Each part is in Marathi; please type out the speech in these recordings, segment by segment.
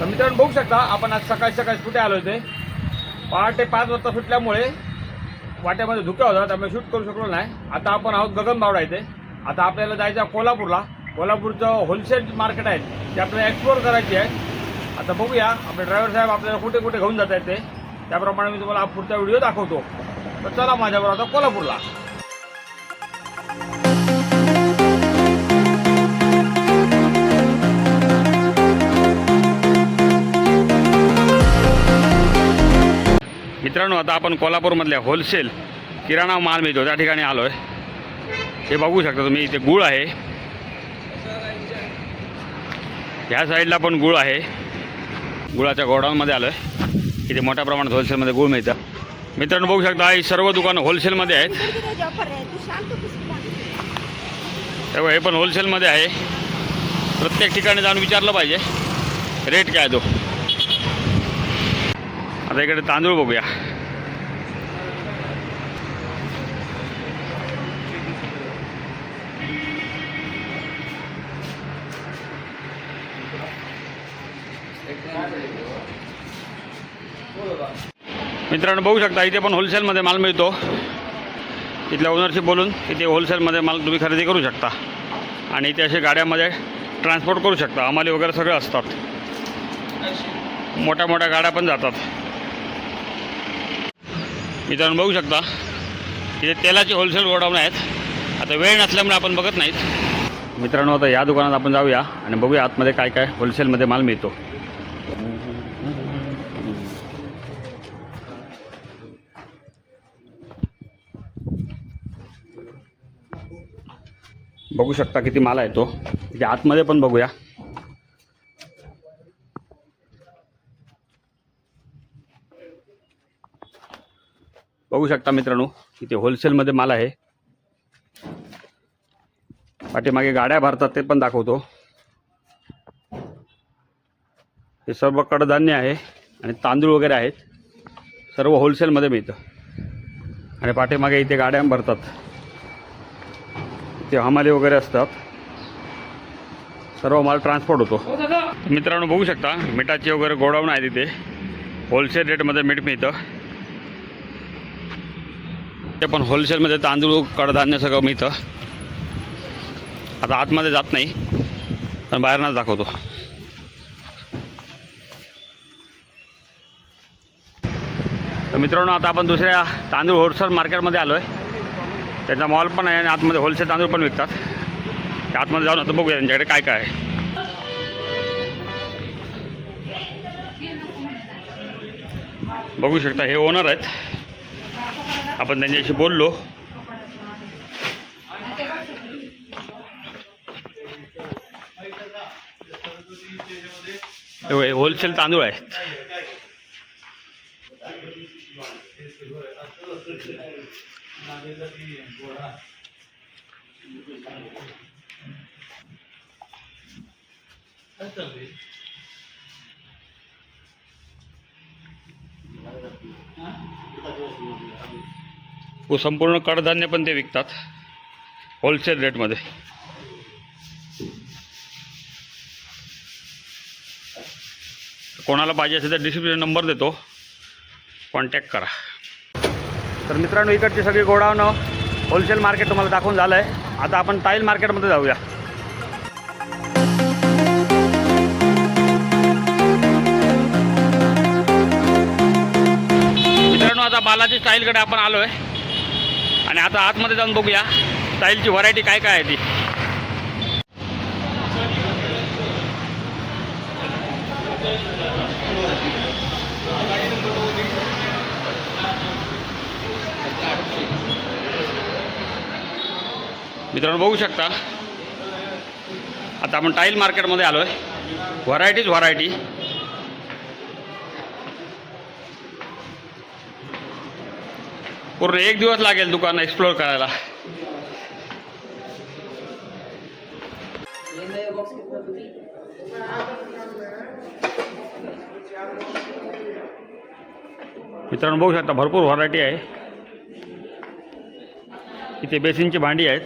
तर मित्रांनो बघू शकता आपण आज सकाळी सकाळी कुठे आलो होते. पहाटे 5 वाजता सुटल्यामुळे वाट्यामध्ये धुक्या होता, त्यामुळे शूट करू शकलो नाही. आता आपण आहोत गगनबावडा इथे. आता आपल्याला जायचं कोल्हापूरला. कोल्हापूरचं होलसेल मार्केट आहे ते आपल्याला एक्सप्लोअर करायची आहे. आता बघूया आपले ड्रायव्हर साहेब आपल्याला कुठे कुठे घेऊन जात आहेत ते, त्याप्रमाणे मी तुम्हाला पुढचा व्हिडिओ दाखवतो. तर चला माझ्याबरोबर आता कोल्हापूरला. मित्रांनो आता आपण कोल्हापूरमधल्या होलसेल किराणा माल मिळतो त्या ठिकाणी आलो आहे. हे बघू शकता तुम्ही, इथे गूळ आहे, ह्या साईडला पण गूळ आहे. गुळाच्या गोडाऊनमध्ये आलो आहे. इथे मोठ्या प्रमाणात होलसेलमध्ये गूळ मिळतं. मित्रांनो बघू शकता ही सर्व दुकानं होलसेलमध्ये आहेत. तेव्हा हे पण होलसेलमध्ये आहे. प्रत्येक ठिकाणी जाऊन विचारलं पाहिजे रेट काय तो. आता इकडे तांदूळ बघूया. मित्रांनो बघू शकता इथे पण होलसेलमध्ये माल मिळतो. इथल्या ओनरशी बोलून इथे होलसेलमध्ये माल तुम्ही खरेदी करू शकता आणि इथे असे गाड्यामध्ये ट्रान्सपोर्ट करू शकता. हमाली वगैरे सगळं असतात. मोठ्या मोठ्या गाड्या पण जातात. मित्रांनो बघू शकता इथे तेलाची होलसेल गोडाऊन आहेत. आता वेळ नसल्यामुळे आपण बघत नाहीत. मित्रांनो आता या दुकानात आपण जाऊया आणि बघूया आतमध्ये काय काय होलसेलमध्ये माल मिळतो. बघू शकता किती माल आहे तो. इथे आतमध्ये पण बघूया. बघू शकता मित्रांनो इथे होलसेलमध्ये माल आहे. पाठीमागे गाड्या भरतात ते पण दाखवतो. हे सर्व कडधान्य आहे आणि तांदूळ वगैरे आहेत. सर्व होलसेलमध्ये मिळतं. आणि पाठीमागे इथे गाड्या भरतात, ते हमाली वगैरे असतात. सर्व माल ट्रान्सपोर्ट होतो. मित्रांनो बघू शकता मिठाची वगैरे गोडाऊन आहे तिथे. होलसेल रेटमध्ये मीठ मिळतं. ते पण होलसेलमध्ये तांदूळ कडधान्य सगळं मिळतं. आता आतमध्ये जात नाही पण बाहेरनंच दाखवतो. तर मित्रांनो आता आपण दुसऱ्या तांदूळ होलसेल मार्केटमध्ये आलो आहे. त्यांचा मॉल पण आहे आणि आतमध्ये होलसेल तांदूळ पण विकतात. त्या आतमध्ये जाऊन आता बघूया त्यांच्याकडे काय काय आहे. बघू शकता हे ओनर आहेत. आपण त्यांच्याशी बोललो. हे होलसेल तांदूळ आहेत. संपूर्ण कडधान्य पण ते विकतात होलसेल रेटमध्ये. कोणाला पाहिजे असेल तर डिस्क्रिप्शन नंबर देतो, कॉन्टॅक्ट करा. तर मित्रांनो इकडची सगळी गोडाऊन होलसेल मार्केट तुम्हाला दाखवून झालं आहे. आता आपण टाईल मार्केटमध्ये जाऊया. मित्रांनो आता बालाजी स्टाईलकडे आपण आलो आहे आणि आता आतमध्ये जाऊन बघूया स्टाईलची व्हरायटी काय काय आहे ती. मित्रांनो बघू शकता आता आपण टाईल मार्केटमध्ये आलो आहे. व्हरायटी पूर्ण एक दिवस लागेल दुकान एक्सप्लोर करायला. मित्रांनो बघू शकता भरपूर व्हरायटी आहे. इथे बेसिनची भांडी आहेत.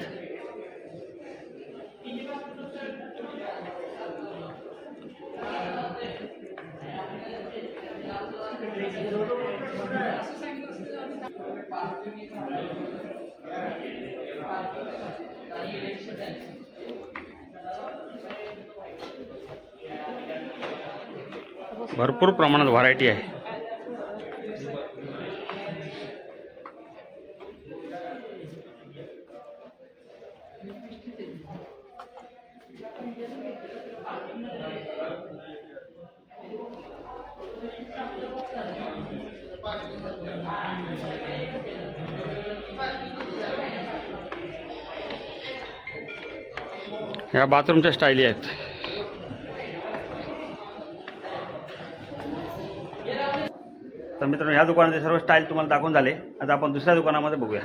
भरपूर प्रमाणात व्हरायटी आहे. या बाथरूमच्या स्टाईली आहेत. तर मित्रांनो, ह्या दुकानाचे सर्व स्टाईल तुम्हाला दाखवून झाले. आता आपण दुसऱ्या दुकानामध्ये बघूया.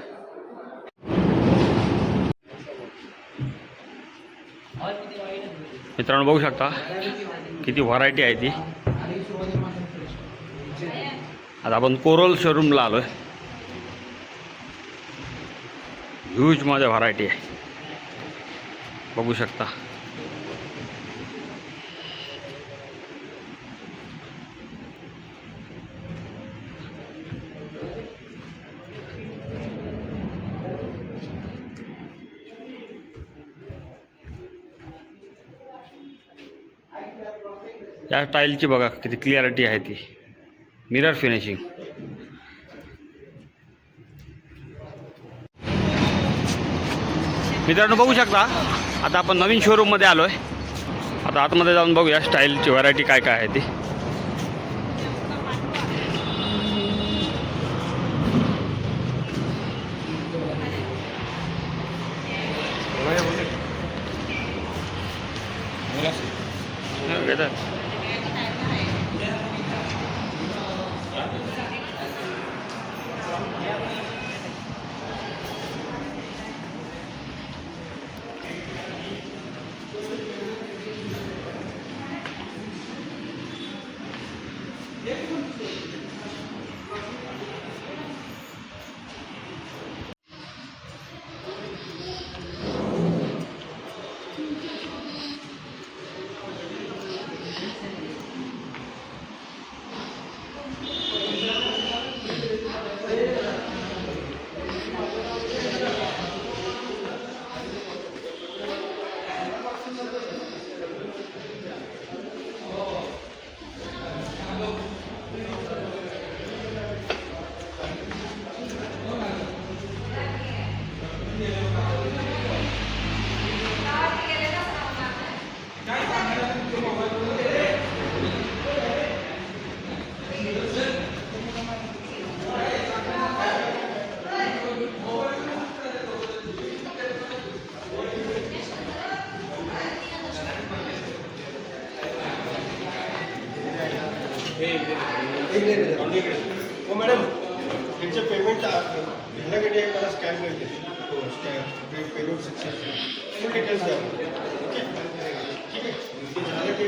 मित्रांनो, बघू शकता किती व्हरायटी आहे ती. आता आपण कोरल शोरूमला आलोय. ह्यूज मध्ये व्हरायटी आहे, बघू शकता. या टाईलची बघा किती क्लिअरिटी आहे ती. Mirror finishing. मित्रांनो, बघू शकता आता आपण नवीन शोरूममध्ये आलो आहे. आता आतमध्ये जाऊन बघूया स्टाईलची व्हरायटी काय काय आहे ती. हो मॅडम, त्यांचं पेमेंट ह्याच्याकडे मला स्कॅन करते. पेमेंट सक्सेसफुल डिटेल्स द्या. ओके, ठीक आहे. ते झालं की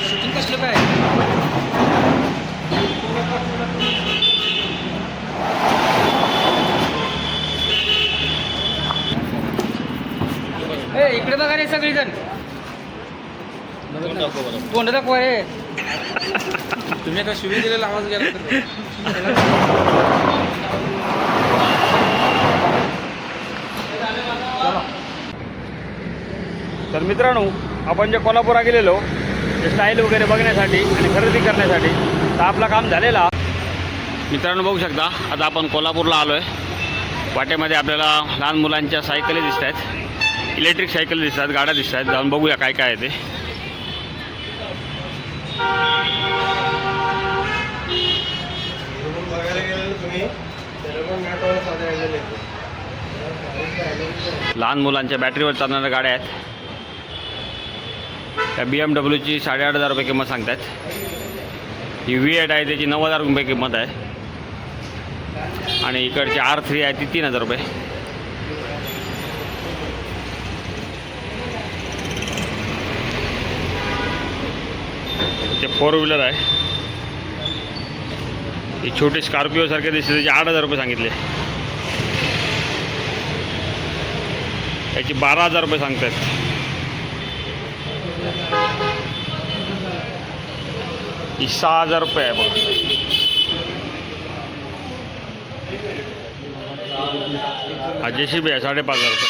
शूटिंग कसलं काय ए इकडे बघा रे सगळीजण. तोंड दाखवा रे. तुम्ही आता शिवी दिलेला आवाज गेला तर मित्रांनो, आपण जे कोल्हापुरात गेलेलो ते स्टाईल वगैरे बघण्यासाठी आणि खरेदी करण्यासाठी, तर आपलं काम झालेला. मित्रांनो, बघू शकता आता आपण कोल्हापूरला आलो आहे. वाटेमध्ये आपल्याला लहान मुलांच्या सायकली दिसत आहेत, इलेक्ट्रिक सायकल दिसतात, गाड्या दिसत आहेत. जाऊन बघूया काय काय आहे ते. बघायला गेलं तुम्ही लहान मुलांच्या बॅटरीवर चालणाऱ्या गाड्या आहेत. त्या BMWची 8,500 रुपये किंमत सांगतात. ही V8 आहे त्याची 90,000 रुपये किंमत आहे. आणि इकडची R3 आहे ती 3,000 रुपये. ते 4 व्हीलर आहे. ही छोटी स्कॉर्पिओ सारखे दिसते त्याची 8,000 रुपये सांगितले. याची 12,000 रुपये सांगतात. ही 6,000 रुपये आहे बघा. हा JCB आहे 5,500 रुपये.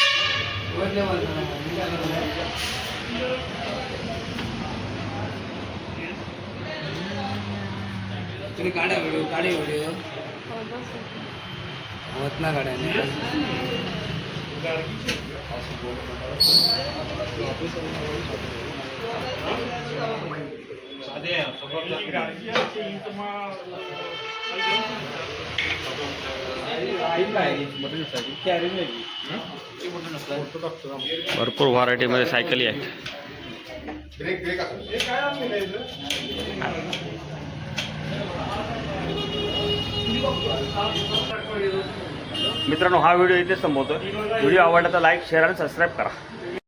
गाड्या व्हिडिओ होत ना गाड्या. भरपूर व्हरायटीमध्ये सायकली आहेत. मित्रांनो, हा व्हिडिओ इथेच संपवतो. व्हिडिओ आवडला तर लाईक, शेअर आणि सबस्क्राईब करा.